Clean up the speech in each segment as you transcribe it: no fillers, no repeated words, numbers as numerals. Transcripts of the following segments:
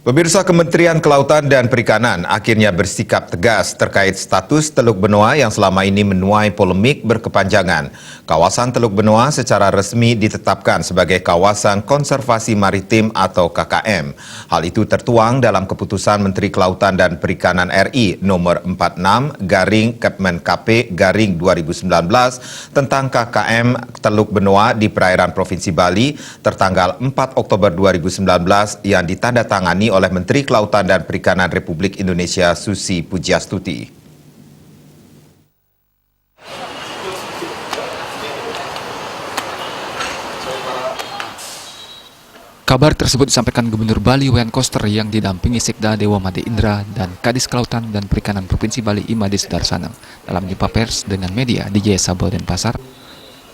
Pemirsa, Kementerian Kelautan dan Perikanan akhirnya bersikap tegas terkait status Teluk Benoa yang selama ini menuai polemik berkepanjangan. Kawasan Teluk Benoa secara resmi ditetapkan sebagai Kawasan Konservasi Maritim atau KKM. Hal itu tertuang dalam Keputusan Menteri Kelautan dan Perikanan RI nomor 46/KP/2019 tentang KKM Teluk Benoa di perairan Provinsi Bali tertanggal 4 Oktober 2019 yang ditandatangani oleh Menteri Kelautan dan Perikanan Republik Indonesia Susi Pujiastuti. Kabar tersebut disampaikan Gubernur Bali Wayan Koster yang didampingi Sekda Dewa Made Indra dan Kadis Kelautan dan Perikanan Provinsi Bali Imade Sudarsanang dalam jumpa pers dengan media di Jaya Sabau Denpasar.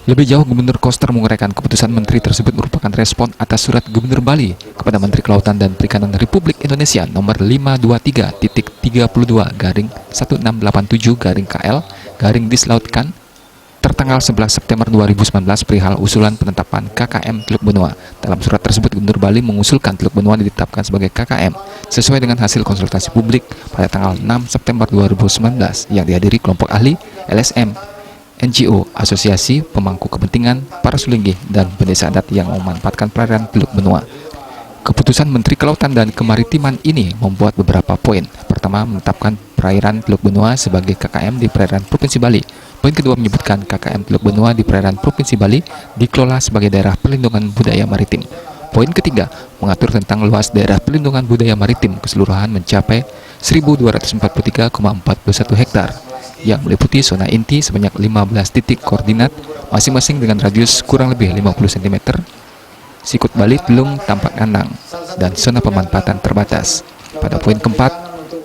Lebih jauh, Gubernur Koster menguraikan keputusan menteri tersebut merupakan respon atas surat Gubernur Bali kepada Menteri Kelautan dan Perikanan Republik Indonesia nomor 523.32-1687-KL-Dislautkan tertanggal 11 September 2019 perihal usulan penetapan KKM Teluk Benoa. Dalam surat tersebut, Gubernur Bali mengusulkan Teluk Benoa ditetapkan sebagai KKM sesuai dengan hasil konsultasi publik pada tanggal 6 September 2019 yang dihadiri kelompok ahli, LSM, NGO, asosiasi pemangku kepentingan, para sulinggih, dan pendesa adat yang memanfaatkan perairan Teluk Benoa. Keputusan Menteri Kelautan dan Kemaritiman ini membuat beberapa poin. Pertama, menetapkan perairan Teluk Benoa sebagai KKM di perairan Provinsi Bali. Poin kedua menyebutkan KKM Teluk Benoa di perairan Provinsi Bali dikelola sebagai daerah perlindungan budaya maritim. Poin ketiga, mengatur tentang luas daerah perlindungan budaya maritim keseluruhan mencapai 1.243,41 hektar yang meliputi zona inti sebanyak 15 titik koordinat masing-masing dengan radius kurang lebih 50 cm, sikut Bali, Telung, Tampak Anang, dan zona pemanfaatan terbatas. Pada poin keempat,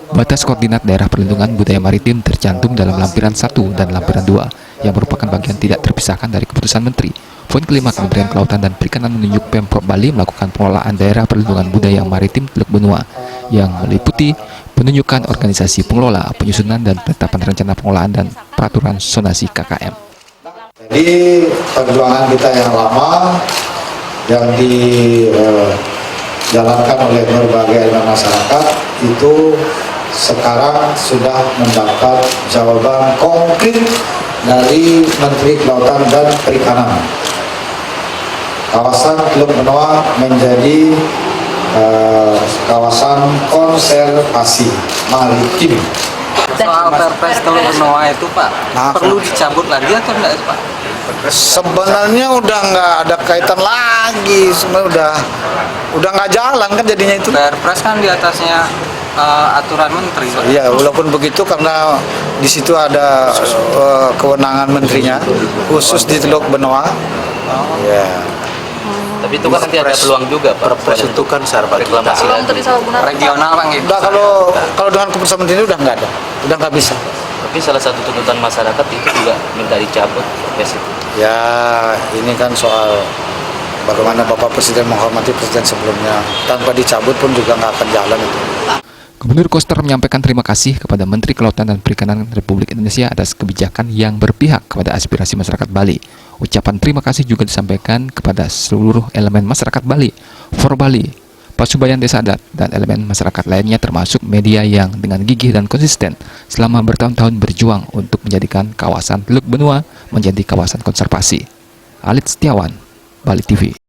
batas koordinat daerah perlindungan budaya maritim tercantum dalam lampiran 1 dan lampiran 2 yang merupakan bagian tidak terpisahkan dari keputusan menteri. Poin kelima, Kementerian Kelautan dan Perikanan menunjuk Pemprov Bali melakukan pengelolaan daerah perlindungan budaya maritim Teluk Benoa yang meliputi penunjukan organisasi pengelola, penyusunan dan penetapan rencana pengelolaan dan peraturan zonasi KKM. Jadi perjuangan kita yang lama yang dijalankan oleh berbagai elemen masyarakat itu sekarang sudah mendapat jawaban konkret dari Menteri Kelautan dan Perikanan. Kawasan Teluk Benoa menjadi kawasan konservasi maritim. Soal Perpres Teluk Benoa itu, Pak, perlu dicabut lagi atau enggak, Pak? Sebenarnya udah nggak ada kaitan lagi, sebenarnya udah nggak jalan kan jadinya itu. Perpres kan di atasnya aturan menteri, Pak. Iya, walaupun begitu karena di situ ada kewenangan menterinya khusus di Teluk Benoa. Ya. Tapi itu kan nanti ada peluang juga, Pak. Perpres itu kan serba reklamasi Regional, Bang, gitu. Udah kalau dengan keputusan menteri udah nggak ada, udah nggak bisa. Tapi salah satu tuntutan masyarakat itu juga minta dicabut Perpres itu. Ya, ini kan soal bagaimana Bapak Presiden menghormati Presiden sebelumnya. Tanpa dicabut pun juga nggak akan jalan itu. Gubernur Koster menyampaikan terima kasih kepada Menteri Kelautan dan Perikanan Republik Indonesia atas kebijakan yang berpihak kepada aspirasi masyarakat Bali. Ucapan terima kasih juga disampaikan kepada seluruh elemen masyarakat Bali, For Bali, Pasubayan Desa Adat, dan elemen masyarakat lainnya termasuk media yang dengan gigih dan konsisten selama bertahun-tahun berjuang untuk menjadikan kawasan Teluk Benoa menjadi kawasan konservasi. Alit Setiawan, Bali TV.